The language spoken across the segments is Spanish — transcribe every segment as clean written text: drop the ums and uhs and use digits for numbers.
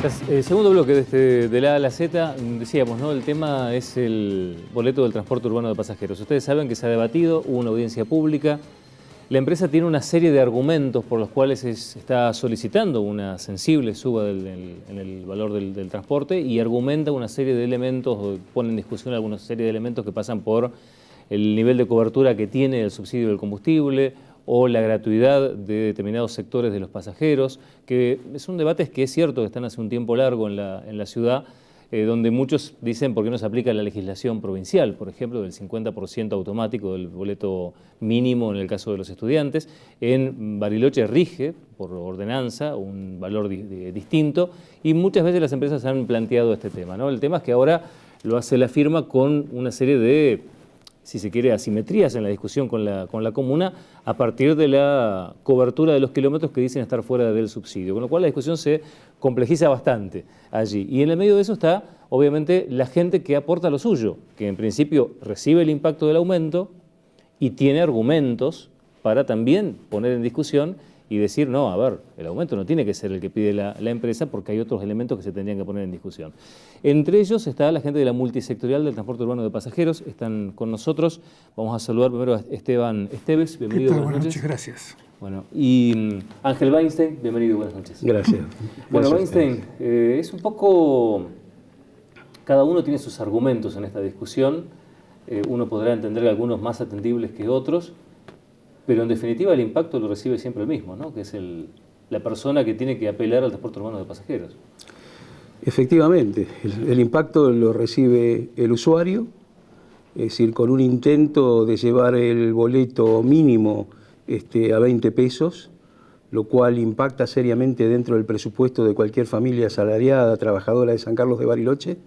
Segundo bloque de la A a la Z, decíamos, ¿no? El tema es el boleto del transporte urbano de pasajeros. Ustedes saben que se ha debatido, hubo una audiencia pública. La empresa tiene una serie de argumentos por los cuales está solicitando una sensible suba en el valor del transporte y argumenta una serie de elementos, o pone en discusión alguna serie de elementos que pasan por el nivel de cobertura que tiene el subsidio del combustible o la gratuidad de determinados sectores de los pasajeros, que son debates que es cierto que están hace un tiempo largo en la ciudad, donde muchos dicen por qué no se aplica la legislación provincial, por ejemplo, del 50% automático del boleto mínimo en el caso de los estudiantes. En Bariloche rige, por ordenanza, un valor distinto, y muchas veces las empresas han planteado este tema, ¿no? El tema es que ahora lo hace la firma con una serie de, si se quiere, asimetrías en la discusión con la comuna a partir de la cobertura de los kilómetros que dicen estar fuera del subsidio, con lo cual la discusión se complejiza bastante allí. Y en el medio de eso está, obviamente, la gente que aporta lo suyo, que en principio recibe el impacto del aumento y tiene argumentos para también poner en discusión y decir, no, a ver, el aumento no tiene que ser el que pide la empresa porque hay otros elementos que se tendrían que poner en discusión. Entre ellos está la gente de la multisectorial del transporte urbano de pasajeros, están con nosotros. Vamos a saludar primero a Esteban Esteves, bienvenido. ¿Qué tal? Buenas noches, gracias. Bueno, y Ángel Weinstein, bienvenido, buenas noches. Gracias. Bueno, Gracias. Weinstein, es un poco, cada uno tiene sus argumentos en esta discusión, uno podrá entender algunos más atendibles que otros, pero en definitiva el impacto lo recibe siempre el mismo, ¿no? Que es la persona que tiene que apelar al transporte urbano de pasajeros. Efectivamente, el impacto lo recibe el usuario, es decir, con un intento de llevar el boleto mínimo a 20 pesos, lo cual impacta seriamente dentro del presupuesto de cualquier familia asalariada, trabajadora de San Carlos de Bariloche,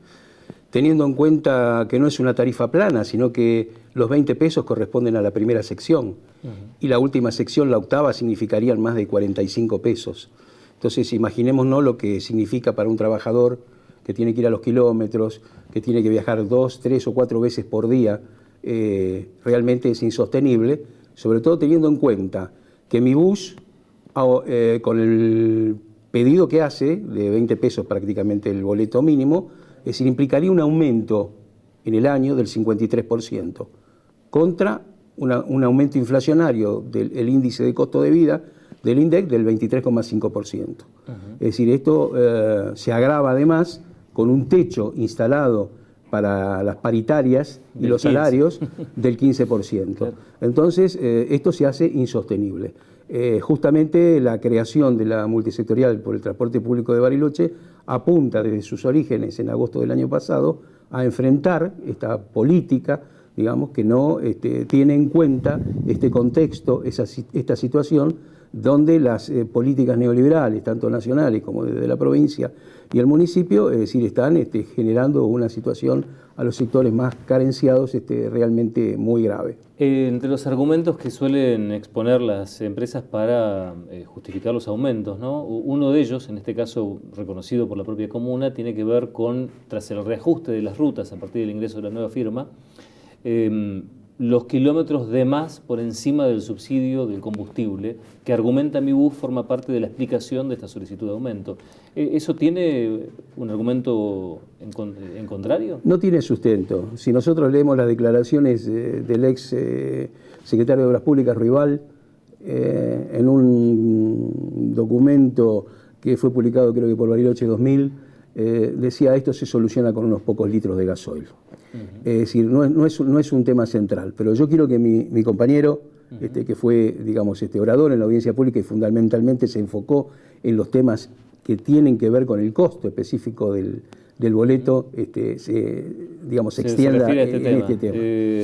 teniendo en cuenta que no es una tarifa plana, sino que los 20 pesos corresponden a la primera sección, y la última sección, la octava, significarían más de 45 pesos. Entonces, imaginémonos lo que significa para un trabajador que tiene que ir a los kilómetros, que tiene que viajar 2, 3 o 4 veces por día, realmente es insostenible, sobre todo teniendo en cuenta que mi bus, con el pedido que hace, de 20 pesos prácticamente el boleto mínimo, es decir, implicaría un aumento en el año del 53%, contra un aumento inflacionario del índice de costo de vida, del INDEC, del 23,5%. Es decir, esto se agrava además con un techo instalado para las paritarias y los salarios del 15%. Claro. Entonces, esto se hace insostenible. Justamente la creación de la multisectorial por el transporte público de Bariloche apunta desde sus orígenes en agosto del año pasado a enfrentar esta política, digamos, que no tiene en cuenta este contexto, esta situación donde las políticas neoliberales, tanto nacionales como desde la provincia y el municipio, es decir, están generando una situación a los sectores más carenciados realmente muy grave. Entre los argumentos que suelen exponer las empresas para justificar los aumentos, ¿no? Uno de ellos, en este caso reconocido por la propia comuna, tiene que ver con, tras el reajuste de las rutas a partir del ingreso de la nueva firma, los kilómetros de más por encima del subsidio del combustible, que argumenta mi bus, forma parte de la explicación de esta solicitud de aumento. ¿Eso tiene un argumento en contrario? No tiene sustento. Si nosotros leemos las declaraciones del ex secretario de Obras Públicas, Rival, en un documento que fue publicado creo que por Bariloche 2000, decía esto se soluciona con unos pocos litros de gasoil. Es decir, no es un tema central, pero yo quiero que mi compañero, que fue, digamos, orador en la audiencia pública y fundamentalmente se enfocó en los temas que tienen que ver con el costo específico del boleto, se extienda en este tema.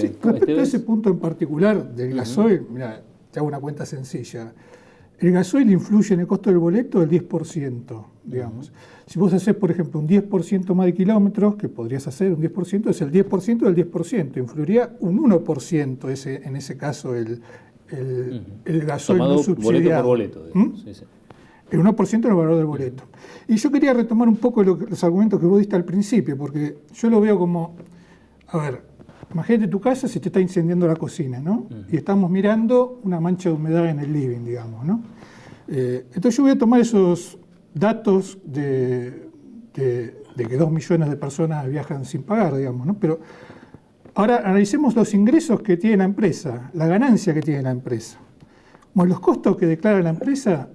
Sí, respecto a ese punto en particular del gasoil, mira, te hago una cuenta sencilla. El gasoil influye en el costo del boleto del 10%, digamos. Si vos haces, por ejemplo, un 10% más de kilómetros, que podrías hacer un 10%, es el 10% del 10%. Influiría un 1% en ese caso el gasoil tomado no subsidiado. boleto por boleto. Sí, sí. El 1% en el valor del boleto. Y yo quería retomar un poco los argumentos que vos diste al principio, porque yo lo veo como, a ver, imagínate tu casa, se te está incendiando la cocina, ¿no? Y estamos mirando una mancha de humedad en el living, digamos, ¿no? Entonces yo voy a tomar esos datos de de que 2 millones de personas viajan sin pagar, digamos, ¿no? Pero ahora analicemos los ingresos que tiene la empresa, la ganancia que tiene la empresa. Bueno, los costos que declara la empresa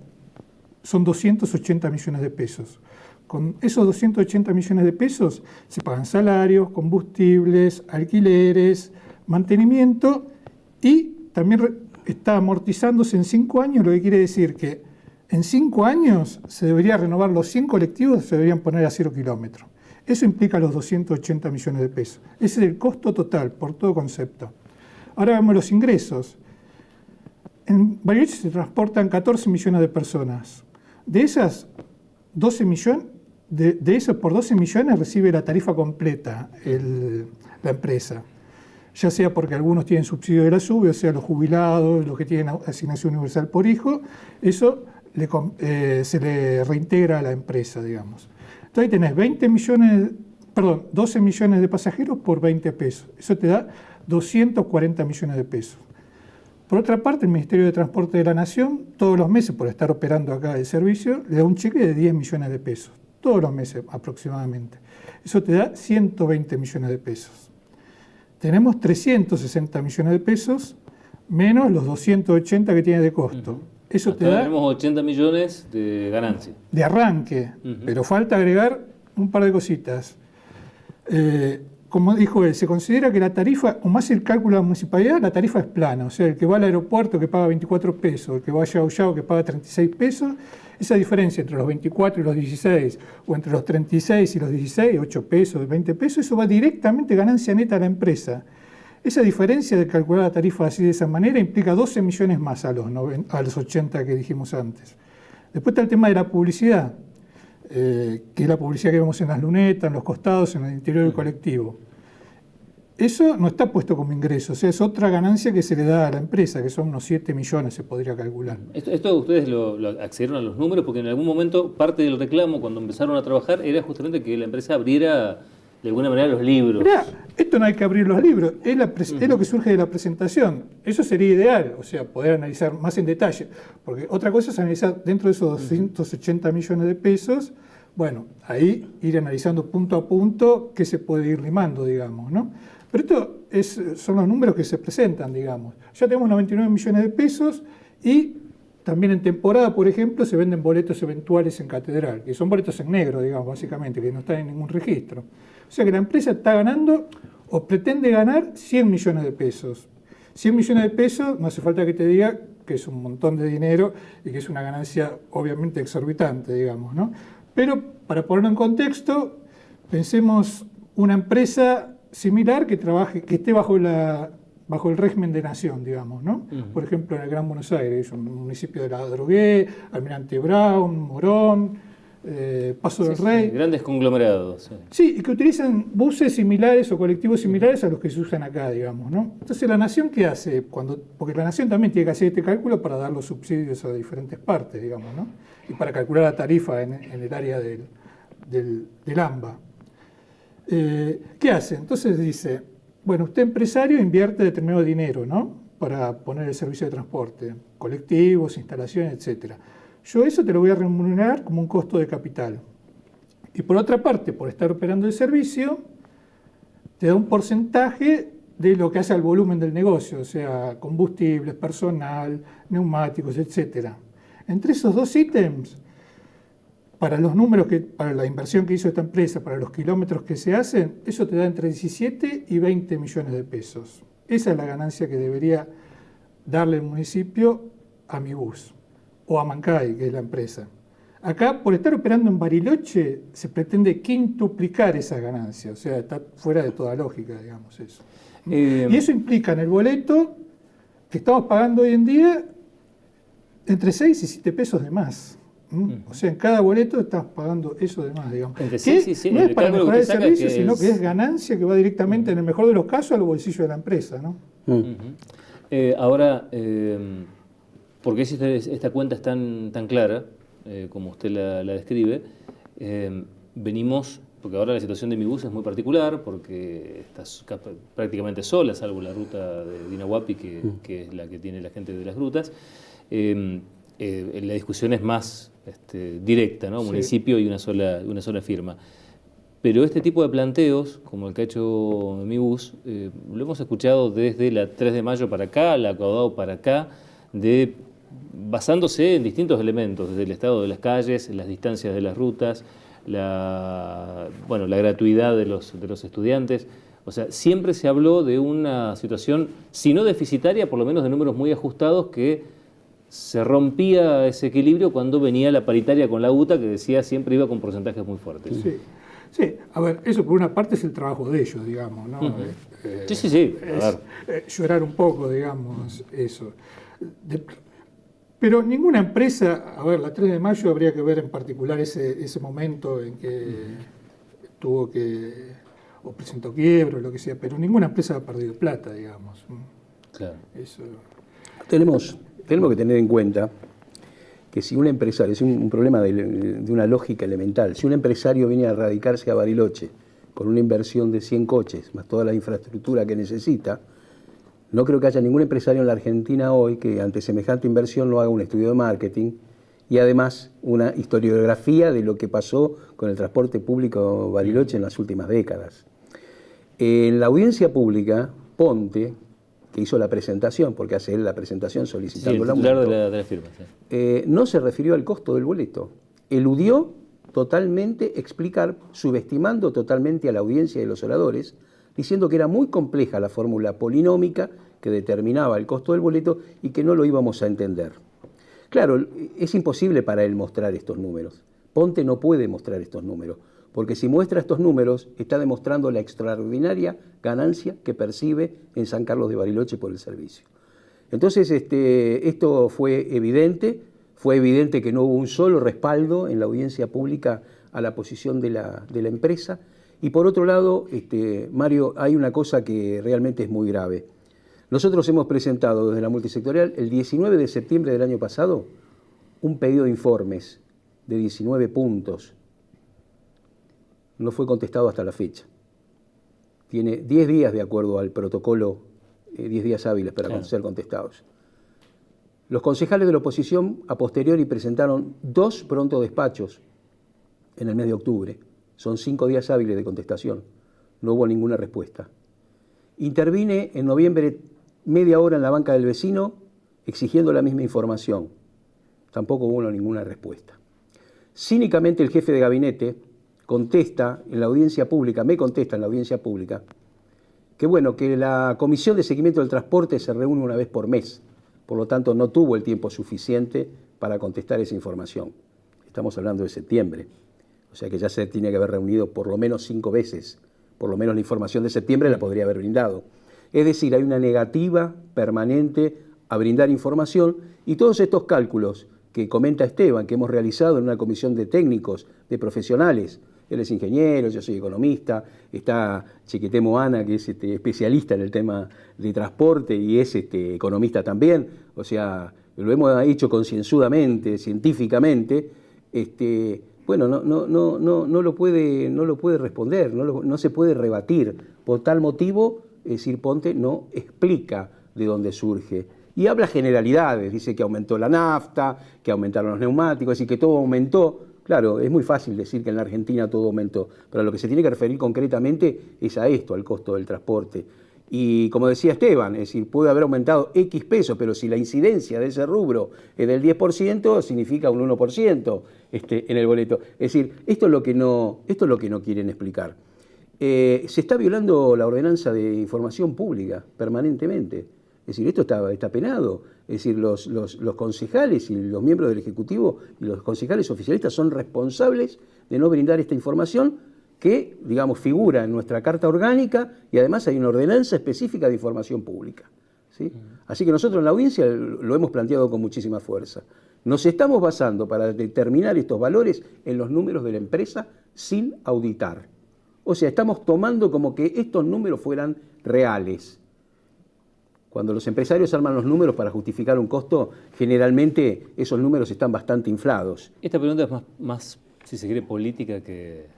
son 280 millones de pesos. Con esos 280 millones de pesos se pagan salarios, combustibles, alquileres, mantenimiento y también está amortizándose en 5 años, lo que quiere decir que en 5 años se debería renovar los 100 colectivos, se deberían poner a 0 kilómetros. Eso implica los 280 millones de pesos. Ese es el costo total por todo concepto. Ahora vemos los ingresos. En Bariloche se transportan 14 millones de personas. De esas, 12 millones, de esos por 12 millones recibe la tarifa completa la empresa. Ya sea porque algunos tienen subsidio de la SUBE, o sea, los jubilados, los que tienen asignación universal por hijo, eso se le reintegra a la empresa, digamos. Entonces ahí tenés 12 millones de pasajeros por 20 pesos. Eso te da 240 millones de pesos. Por otra parte, el Ministerio de Transporte de la Nación, todos los meses, por estar operando acá el servicio, le da un cheque de 10 millones de pesos. Todos los meses aproximadamente. Eso te da 120 millones de pesos. Tenemos 360 millones de pesos menos los 280 que tiene de costo. Eso te da... Tenemos 80 millones de ganancia. De arranque, pero falta agregar un par de cositas. Como dijo él, se considera que la tarifa, o más el cálculo de la municipalidad, la tarifa es plana. O sea, el que va al aeropuerto que paga 24 pesos, el que va a Yao que paga 36 pesos, esa diferencia entre los 24 y los 16, o entre los 36 y los 16, 8 pesos, 20 pesos, eso va directamente ganancia neta a la empresa. Esa diferencia de calcular la tarifa así de esa manera implica 12 millones más a los 80 que dijimos antes. Después está el tema de la publicidad, que es la publicidad que vemos en las lunetas, en los costados, en el interior del colectivo. Eso no está puesto como ingreso, o sea, es otra ganancia que se le da a la empresa, que son unos 7 millones, se podría calcular. Esto ustedes lo accedieron a los números porque en algún momento parte del reclamo cuando empezaron a trabajar era justamente que la empresa abriera de alguna manera los libros. Mirá, esto no hay que abrir los libros, es lo que surge de la presentación. Eso sería ideal, o sea, poder analizar más en detalle, porque otra cosa es analizar dentro de esos 280 millones de pesos, bueno, ahí ir analizando punto a punto qué se puede ir limando, digamos, ¿no? Pero esto son los números que se presentan, digamos. Ya tenemos 99 millones de pesos y también en temporada, por ejemplo, se venden boletos eventuales en Catedral, que son boletos en negro, digamos, básicamente, que no están en ningún registro. O sea que la empresa está ganando o pretende ganar 100 millones de pesos. 100 millones de pesos, no hace falta que te diga que es un montón de dinero y que es una ganancia obviamente exorbitante, digamos, ¿no? Pero para ponerlo en contexto, pensemos una empresa similar que esté bajo el régimen de nación, digamos, ¿no? Por ejemplo, en el Gran Buenos Aires, un municipio de la Adrogué, Almirante Brown, Morón, Paso del Rey. Sí, grandes conglomerados. Sí, y que utilizan buses similares o colectivos similares a los que se usan acá, digamos, ¿no? Entonces, ¿la nación qué hace? Porque la nación también tiene que hacer este cálculo para dar los subsidios a diferentes partes, digamos, ¿no? Y para calcular la tarifa en el área del AMBA. ¿Qué hace? Entonces dice, bueno, usted empresario invierte determinado dinero, ¿no? Para poner el servicio de transporte, colectivos, instalaciones, etc. Yo eso te lo voy a remunerar como un costo de capital. Y por otra parte, por estar operando el servicio, te da un porcentaje de lo que hace al volumen del negocio, o sea, combustibles, personal, neumáticos, etc. Entre esos dos ítems, para los números, para la inversión que hizo esta empresa, para los kilómetros que se hacen, eso te da entre 17 y 20 millones de pesos. Esa es la ganancia que debería darle el municipio a Mibus o a Mancay, que es la empresa. Acá, por estar operando en Bariloche, se pretende quintuplicar esa ganancia, o sea, está fuera de toda lógica, digamos, eso. Y eso implica en el boleto que estamos pagando hoy en día entre 6 y 7 pesos de más. O sea, en cada boleto estás pagando eso de más, digamos. Sí, no es para mejorar el servicio, sino que es ganancia que va directamente, en el mejor de los casos, al bolsillo de la empresa, ¿no? Ahora, ¿por qué esta cuenta es tan clara, como usted la describe? Venimos, porque ahora la situación de Mibus es muy particular, porque está prácticamente sola, salvo la ruta de Dinahuapi, que es la que tiene la gente de las grutas. La discusión es más directa, ¿no? Sí. Municipio y una sola firma. Pero este tipo de planteos, como el que ha hecho Mi Bus, lo hemos escuchado desde la 3 de mayo para acá, la Caudao para acá, basándose en distintos elementos, desde el estado de las calles, las distancias de las rutas, la gratuidad de los estudiantes. O sea, siempre se habló de una situación, si no deficitaria, por lo menos de números muy ajustados, que se rompía ese equilibrio cuando venía la paritaria con la UTA, que decía siempre iba con porcentajes muy fuertes. Sí. Sí, a ver, eso por una parte es el trabajo de ellos, digamos, ¿no? Sí, a ver. Llorar un poco, digamos, eso. Pero ninguna empresa, a ver, la 3 de mayo habría que ver en particular ese momento en que tuvo que, o presentó quiebra o lo que sea, pero ninguna empresa ha perdido plata, digamos. Claro. Eso. Tenemos que tener en cuenta que si un empresario, es un problema de una lógica elemental, si un empresario viene a radicarse a Bariloche con una inversión de 100 coches, más toda la infraestructura que necesita, no creo que haya ningún empresario en la Argentina hoy que ante semejante inversión no haga un estudio de marketing y además una historiografía de lo que pasó con el transporte público Bariloche en las últimas décadas. En la audiencia pública, Ponte, que hizo la presentación, porque hace él la presentación solicitando el aumento, de la firma. Sí. No se refirió al costo del boleto. Eludió totalmente explicar, subestimando totalmente a la audiencia de los oradores, diciendo que era muy compleja la fórmula polinómica que determinaba el costo del boleto y que no lo íbamos a entender. Claro, es imposible para él mostrar estos números. Ponte no puede mostrar estos números, porque si muestra estos números está demostrando la extraordinaria ganancia que percibe en San Carlos de Bariloche por el servicio. Entonces, esto fue evidente que no hubo un solo respaldo en la audiencia pública a la posición de la empresa. Y por otro lado, Mario, hay una cosa que realmente es muy grave. Nosotros hemos presentado desde la multisectorial el 19 de septiembre del año pasado un pedido de informes de 19 puntos. No fue contestado hasta la fecha. Tiene 10 días de acuerdo al protocolo, 10 días hábiles para ser contestados. Los concejales de la oposición a posteriori presentaron 2 pronto despachos en el mes de octubre. Son 5 días hábiles de contestación. No hubo ninguna respuesta. Intervine en noviembre media hora en la banca del vecino exigiendo la misma información. Tampoco hubo ninguna respuesta. Cínicamente el jefe de gabinete contesta en la audiencia pública, que bueno, que la Comisión de Seguimiento del Transporte se reúne una vez por mes, por lo tanto no tuvo el tiempo suficiente para contestar esa información. Estamos hablando de septiembre, o sea que ya se tiene que haber reunido por lo menos 5 veces, por lo menos la información de septiembre la podría haber brindado. Es decir, hay una negativa permanente a brindar información y todos estos cálculos que comenta Esteban, que hemos realizado en una comisión de técnicos, de profesionales. Él es ingeniero, yo soy economista, está Chiquete Moana, que es especialista en el tema de transporte y es economista también, o sea, lo hemos hecho concienzudamente, científicamente, bueno, no lo puede responder, no se puede rebatir. Por tal motivo, es decir, Ponte no explica de dónde surge. Y habla generalidades, dice que aumentó la nafta, que aumentaron los neumáticos, es decir, que todo aumentó. Claro, es muy fácil decir que en la Argentina todo aumentó, pero a lo que se tiene que referir concretamente es a esto, al costo del transporte. Y como decía Esteban, es decir, puede haber aumentado X pesos, pero si la incidencia de ese rubro es del 10%, significa un 1% en el boleto. Es decir, esto es lo que no quieren explicar. Se está violando la ordenanza de información pública permanentemente. Es decir, esto está penado. Es decir, los concejales y los miembros del Ejecutivo y los concejales oficialistas son responsables de no brindar esta información que, digamos, figura en nuestra Carta Orgánica y además hay una ordenanza específica de información pública, ¿sí? Así que nosotros en la audiencia lo hemos planteado con muchísima fuerza. Nos estamos basando para determinar estos valores en los números de la empresa sin auditar. O sea, estamos tomando como que estos números fueran reales. Cuando los empresarios arman los números para justificar un costo, generalmente esos números están bastante inflados. Esta pregunta es más si se quiere, política que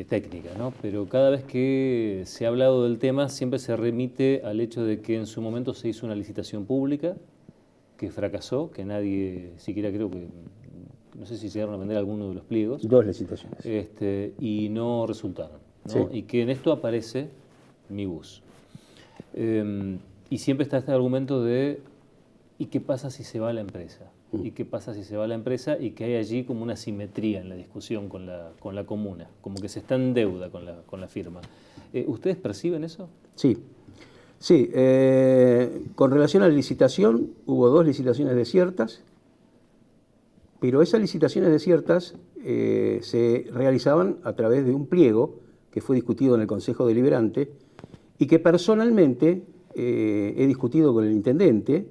técnica, ¿no? Pero cada vez que se ha hablado del tema siempre se remite al hecho de que en su momento se hizo una licitación pública que fracasó, que nadie siquiera creo que no sé si llegaron a vender alguno de los pliegos. 2 licitaciones. Y no resultaron, ¿no? Sí. Y que en esto aparece Mi Bus. Y siempre está este argumento de ¿y qué pasa si se va la empresa? ¿Y qué pasa si se va la empresa? Y que hay allí como una simetría en la discusión con la comuna, como que se está en deuda con la firma. ¿Ustedes perciben eso? Sí. Sí, con relación a la licitación, hubo 2 licitaciones desiertas, pero esas licitaciones desiertas se realizaban a través de un pliego que fue discutido en el Consejo Deliberante y que personalmente he discutido con el intendente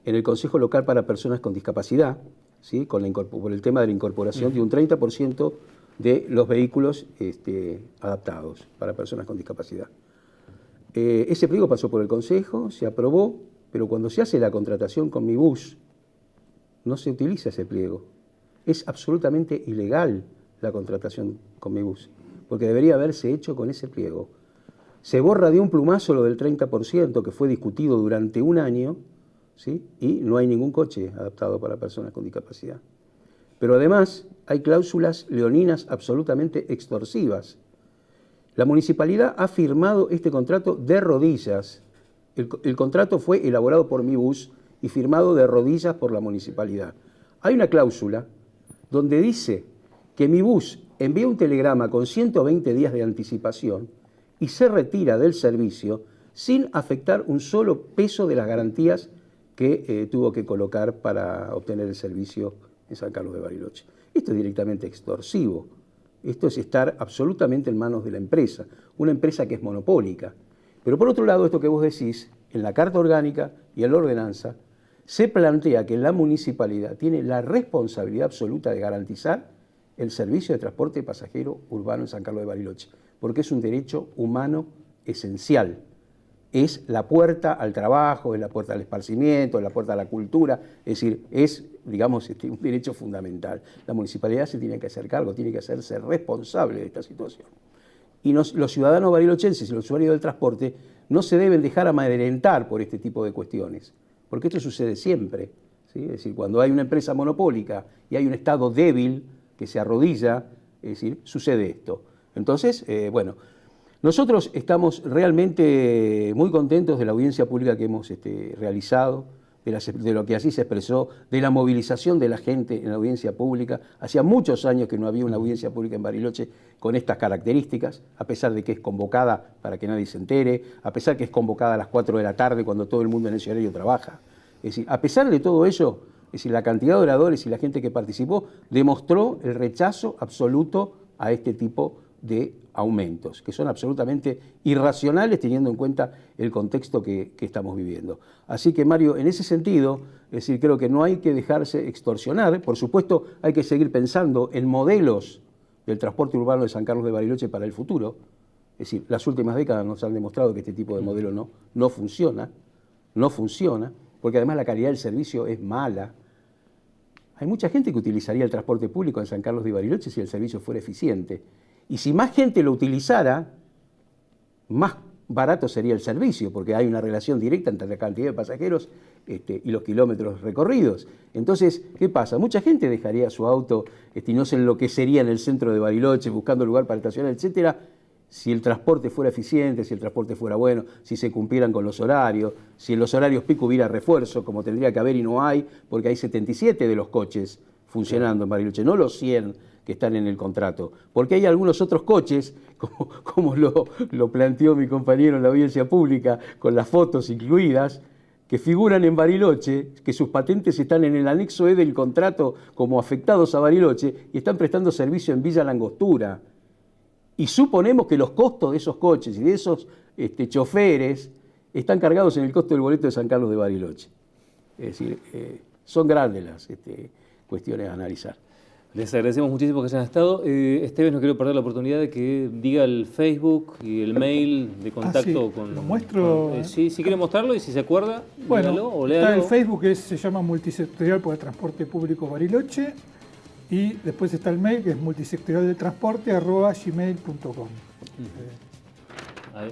en el Consejo Local para Personas con Discapacidad, ¿sí? Por el tema de la incorporación de un 30% de los vehículos adaptados para personas con discapacidad. Ese pliego pasó por el Consejo, se aprobó, pero cuando se hace la contratación con Mi Bus, no se utiliza ese pliego. Es absolutamente ilegal la contratación con Mi Bus, porque debería haberse hecho con ese pliego. Se borra de un plumazo lo del 30% que fue discutido durante un año, ¿sí? Y no hay ningún coche adaptado para personas con discapacidad. Pero además hay cláusulas leoninas absolutamente extorsivas. La municipalidad ha firmado este contrato de rodillas. El contrato fue elaborado por Mi Bus y firmado de rodillas por la municipalidad. Hay una cláusula donde dice que Mi Bus envía un telegrama con 120 días de anticipación y se retira del servicio sin afectar un solo peso de las garantías que tuvo que colocar para obtener el servicio en San Carlos de Bariloche. Esto es directamente extorsivo. Esto es estar absolutamente en manos de la empresa, una empresa que es monopólica. Pero por otro lado, esto que vos decís, en la Carta Orgánica y en la Ordenanza, se plantea que la municipalidad tiene la responsabilidad absoluta de garantizar el servicio de transporte pasajero urbano en San Carlos de Bariloche, porque es un derecho humano esencial. Es la puerta al trabajo, es la puerta al esparcimiento, es la puerta a la cultura, es decir, es, digamos, un derecho fundamental. La municipalidad se tiene que hacer cargo, tiene que hacerse responsable de esta situación. Y los ciudadanos barilochenses y los usuarios del transporte no se deben dejar amedrentar por este tipo de cuestiones, porque esto sucede siempre, ¿sí? Es decir, cuando hay una empresa monopólica y hay un Estado débil que se arrodilla, es decir, sucede esto. Entonces, bueno, nosotros estamos realmente muy contentos de la audiencia pública que hemos realizado, de lo que así se expresó, de la movilización de la gente en la audiencia pública. Hacía muchos años que no había una audiencia pública en Bariloche con estas características, a pesar de que es convocada para que nadie se entere, a pesar que es convocada a las 4 de la tarde cuando todo el mundo en ese horario trabaja. Es decir, a pesar de todo ello, es decir, la cantidad de oradores y la gente que participó demostró el rechazo absoluto a este tipo de aumentos, que son absolutamente irracionales teniendo en cuenta el contexto que estamos viviendo. Así que, Mario, en ese sentido, es decir, creo que no hay que dejarse extorsionar. Por supuesto, hay que seguir pensando en modelos del transporte urbano de San Carlos de Bariloche para el futuro. Es decir, las últimas décadas nos han demostrado que este tipo de modelo no funciona, porque además la calidad del servicio es mala. Hay mucha gente que utilizaría el transporte público en San Carlos de Bariloche si el servicio fuera eficiente. Y si más gente lo utilizara, más barato sería el servicio, porque hay una relación directa entre la cantidad de pasajeros y los kilómetros recorridos. Entonces, ¿qué pasa? Mucha gente dejaría su auto y no se enloquecería en el centro de Bariloche buscando lugar para estacionar, etcétera, si el transporte fuera eficiente, si el transporte fuera bueno, si se cumplieran con los horarios, si en los horarios pico hubiera refuerzo, como tendría que haber y no hay, porque hay 77 de los coches funcionando en Bariloche, no los 100 que están en el contrato, porque hay algunos otros coches, como lo planteó mi compañero en la audiencia pública, con las fotos incluidas, que figuran en Bariloche, que sus patentes están en el anexo E del contrato como afectados a Bariloche y están prestando servicio en Villa Langostura. Y suponemos que los costos de esos coches y de esos choferes están cargados en el costo del boleto de San Carlos de Bariloche. Es decir, son grandes las cuestiones a analizar. Les agradecemos muchísimo que hayan estado. Esteves, no quiero perder la oportunidad de que diga el Facebook y el mail de contacto sí. con... Lo muestro. Sí, si quiere mostrarlo y si se acuerda, bueno, dígalo o está léalo. el Facebook que se llama Multisectorial por el Transporte Público Bariloche y después está el mail que es multisectorialdeltransporte@gmail.com.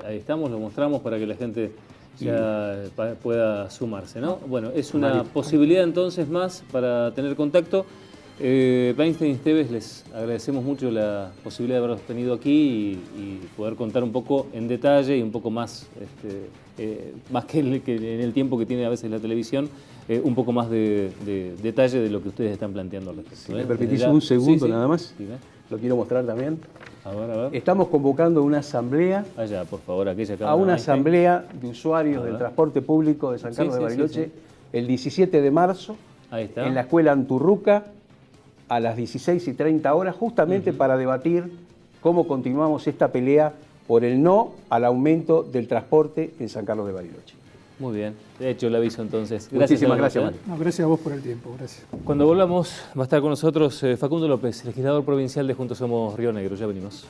Ahí estamos, lo mostramos para que la gente ya pueda sumarse, ¿no? Bueno, es una posibilidad entonces más para tener contacto. Weinstein y Esteves, les agradecemos mucho la posibilidad de haberlos tenido aquí y poder contar un poco en detalle y un poco más, más que en el tiempo que tiene a veces la televisión, un poco más de detalle de lo que ustedes están planteando al respecto. Si me permitís un segundo nada más, Sí, lo quiero mostrar también. a ver. Estamos convocando una asamblea, Allá, por favor, aquella cámara. a una Weinstein. asamblea de usuarios del transporte público de San Carlos de Bariloche el 17 de marzo Ahí está. en la Escuela Anturruca a las 16:30 horas, justamente para debatir cómo continuamos esta pelea por el no al aumento del transporte en San Carlos de Bariloche. Muy bien, de hecho el aviso entonces. Muchísimas a gracias, vos, Mario. No, gracias a vos por el tiempo, gracias. Cuando volvamos va a estar con nosotros Facundo López, legislador provincial de Juntos Somos Río Negro. Ya venimos.